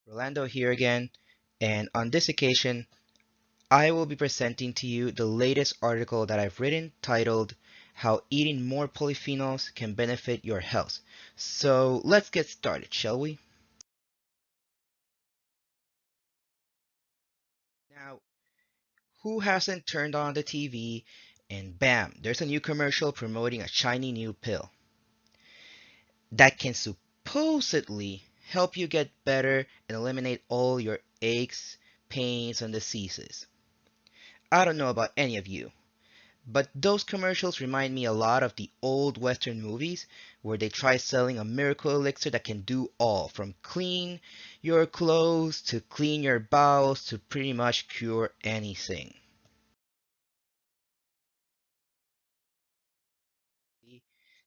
Rolando here again, and on this occasion, I will be presenting to you the latest article that I've written titled How Eating More Polyphenols Can Benefit Your Health. So let's get started, shall we? Now, who hasn't turned on the TV and bam, there's a new commercial promoting a shiny new pill that can supposedly help you get better and eliminate all your aches, pains, and diseases. I don't know about any of you, but those commercials remind me a lot of the old Western movies where they try selling a miracle elixir that can do all from clean your clothes to clean your bowels to pretty much cure anything.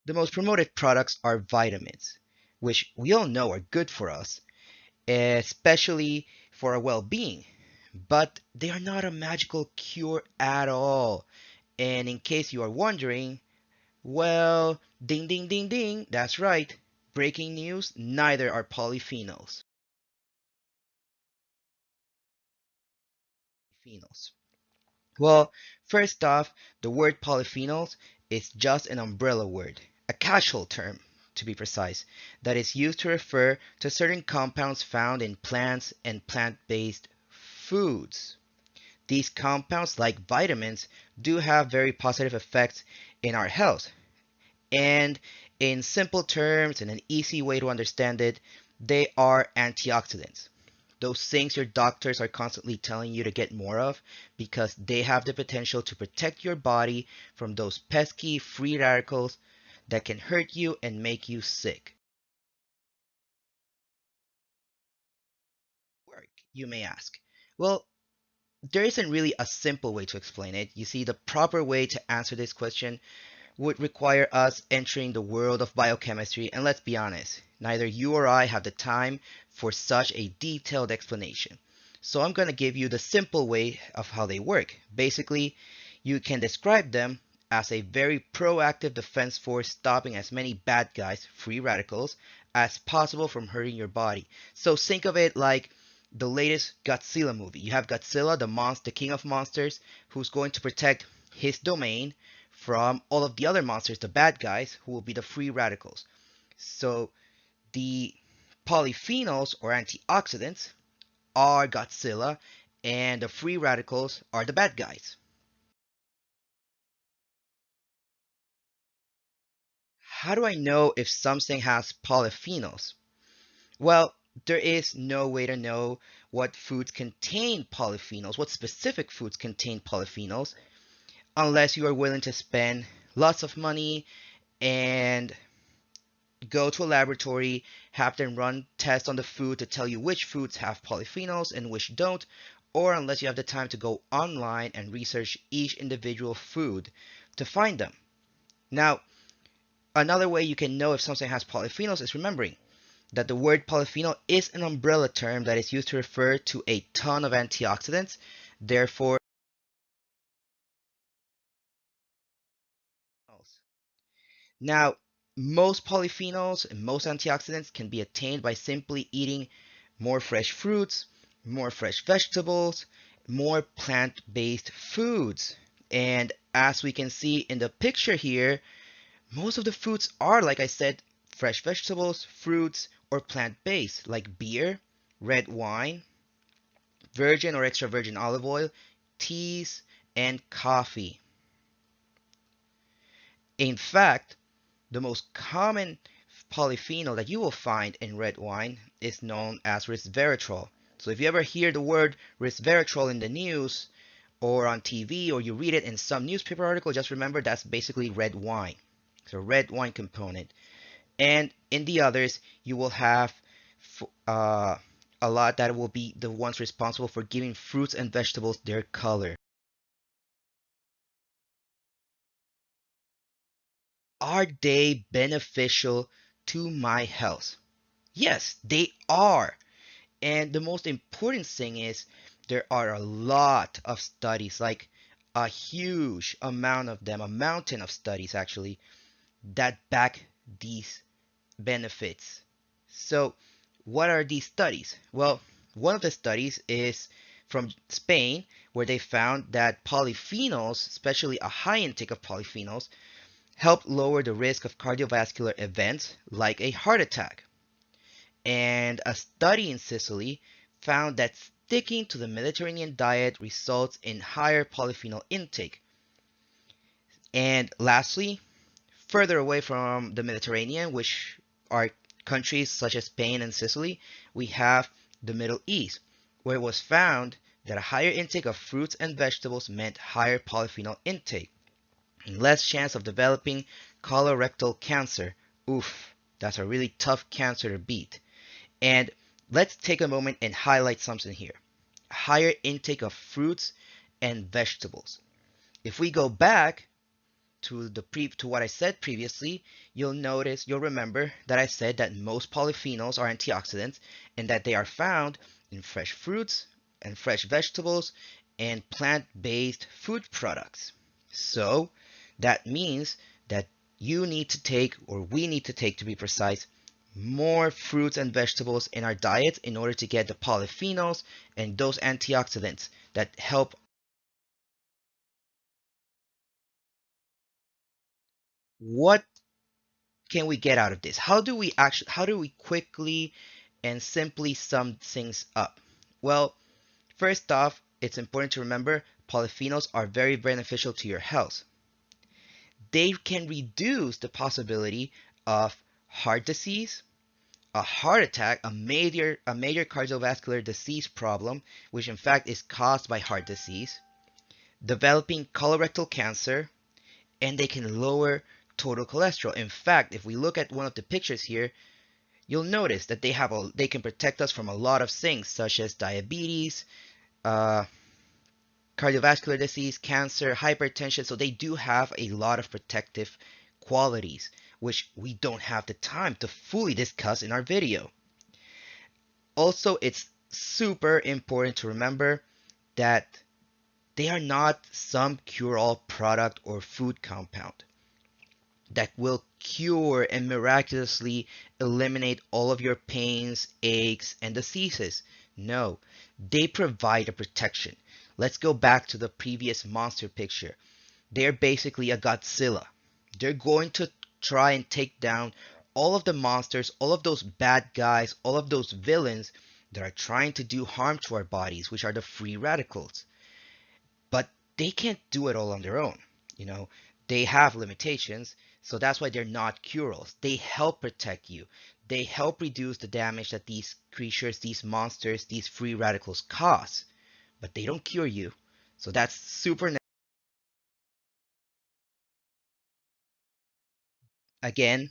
The most promoted products are vitamins, which we all know are good for us, especially for our well being. But they are not a magical cure at all. And in case you are wondering, well, ding ding ding ding, that's right. Breaking news, neither are polyphenols. Phenols. Well, first off, the word polyphenols is just an umbrella word, a casual term, to be precise, that is used to refer to certain compounds found in plants and plant-based foods. These compounds, like vitamins, do have very positive effects in our health. And in simple terms and an easy way to understand it, they are antioxidants. Those things your doctors are constantly telling you to get more of because they have the potential to protect your body from those pesky free radicals that can hurt you and make you sick. Work, you may ask. Well, there isn't really a simple way to explain it. You see, the proper way to answer this question would require us entering the world of biochemistry, and let's be honest, neither you or I have the time for such a detailed explanation. So I'm going to give you the simple way of how they work. Basically, you can describe them as a very proactive defense force stopping as many bad guys, free radicals, as possible from hurting your body. So think of it like the latest Godzilla movie. You have Godzilla, the king of monsters, who's going to protect his domain from all of the other monsters, the bad guys, who will be the free radicals. So the polyphenols or antioxidants are Godzilla, and the free radicals are the bad guys. How do I know if something has polyphenols? Well, there is no way to know what foods contain polyphenols, what specific foods contain polyphenols, unless you are willing to spend lots of money and go to a laboratory, have them run tests on the food to tell you which foods have polyphenols and which don't, or unless you have the time to go online and research each individual food to find them. Now, another way you can know if something has polyphenols is remembering that the word polyphenol is an umbrella term that is used to refer to a ton of antioxidants. Therefore, now most polyphenols and most antioxidants can be attained by simply eating more fresh fruits, more fresh vegetables, more plant-based foods. And as we can see in the picture here, most of the foods are, like I said, fresh vegetables, fruits, or plant-based, like beer, red wine, virgin or extra virgin olive oil, teas, and coffee. In fact, the most common polyphenol that you will find in red wine is known as resveratrol. So if you ever hear the word resveratrol in the news or on TV or you read it in some newspaper article, just remember that's basically red wine. So red wine component. And in the others, you will have uh, a lot that will be the ones responsible for giving fruits and vegetables their color. Are they beneficial to my health? Yes, they are. And the most important thing is there are a lot of studies, like a huge amount of them, a mountain of studies actually, that back these benefits. So, what are these studies? Well, One of the studies is from Spain, where they found that polyphenols, especially a high intake of polyphenols, help lower the risk of cardiovascular events like a heart attack. And a study in Sicily found that sticking to the Mediterranean diet results in higher polyphenol intake. And lastly, further away from the Mediterranean, which are countries such as Spain and Sicily, we have the Middle East, where it was found that a higher intake of fruits and vegetables meant higher polyphenol intake and less chance of developing colorectal cancer. Oof, that's a really tough cancer to beat. And let's take a moment and highlight something here. Higher intake of fruits and vegetables. If we go back to what I said previously, you'll remember that I said that most polyphenols are antioxidants and that they are found in fresh fruits and fresh vegetables and plant-based food products. So that means that you need to take, or we need to take to be precise, more fruits and vegetables in our diets in order to get the polyphenols and those antioxidants that help. What can we get out of this? How do we quickly and simply sum things up? Well, first off, it's important to remember polyphenols are very beneficial to your health. They can reduce the possibility of heart disease, a heart attack, a major cardiovascular disease problem, which in fact is caused by heart disease, developing colorectal cancer, and they can lower total cholesterol. In fact, if we look at one of the pictures here, you'll notice that they can protect us from a lot of things such as diabetes, uh, cardiovascular disease, cancer, hypertension. So they do have a lot of protective qualities, which we don't have the time to fully discuss in our video. Also, it's super important to remember that they are not some cure-all product or food compound that will cure and miraculously eliminate all of your pains, aches, and diseases. No, they provide a protection. Let's go back to the previous monster picture. They're basically a Godzilla. They're going to try and take down all of the monsters, all of those bad guys, all of those villains that are trying to do harm to our bodies, which are the free radicals. But they can't do it all on their own. You know, they have limitations, so that's why they're not cure-alls. They help protect you. They help reduce the damage that these creatures, these monsters, these free radicals cause, but they don't cure you. So that's super. Again,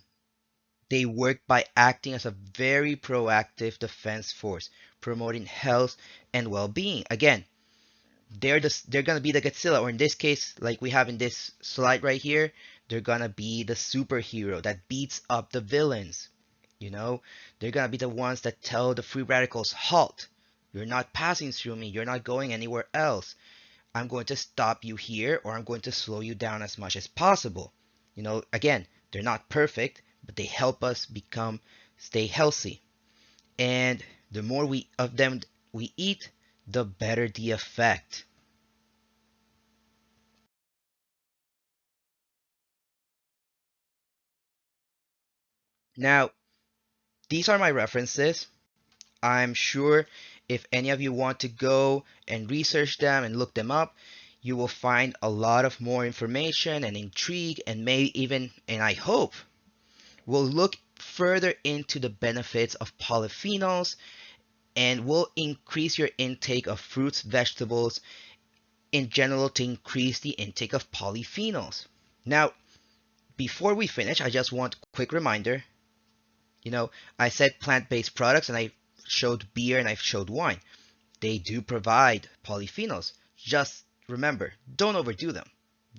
they work by acting as a very proactive defense force, promoting health and well-being. Again, they're gonna be the Godzilla, or in this case, like we have in this slide right here, they're gonna be the superhero that beats up the villains. You know, they're gonna be the ones that tell the free radicals, halt, you're not passing through me, you're not going anywhere else. I'm going to stop you here, or I'm going to slow you down as much as possible. You know, again, they're not perfect, but they help us stay healthy. And the more of them we eat, the better the effect. Now, these are my references. I'm sure if any of you want to go and research them and look them up, you will find a lot of more information and intrigue, and may even, and I hope, will look further into the benefits of polyphenols and will increase your intake of fruits, vegetables in general to increase the intake of polyphenols. Now, before we finish, I just want a quick reminder. You know, I said plant-based products and I showed beer and I showed wine. They do provide polyphenols. Just remember, don't overdo them.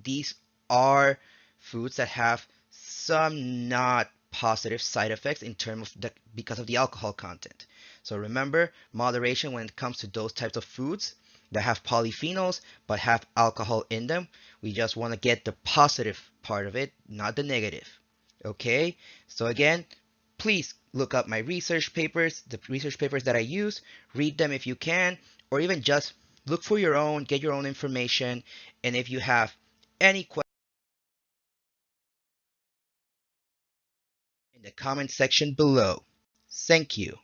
These are foods that have some not positive side effects in terms of because of the alcohol content. So remember, moderation when it comes to those types of foods that have polyphenols but have alcohol in them. We just want to get the positive part of it, not the negative. Okay? So again, please look up my research papers, the research papers that I use, read them if you can, or even just look for your own, get your own information. And if you have any questions in the comment section below. Thank you.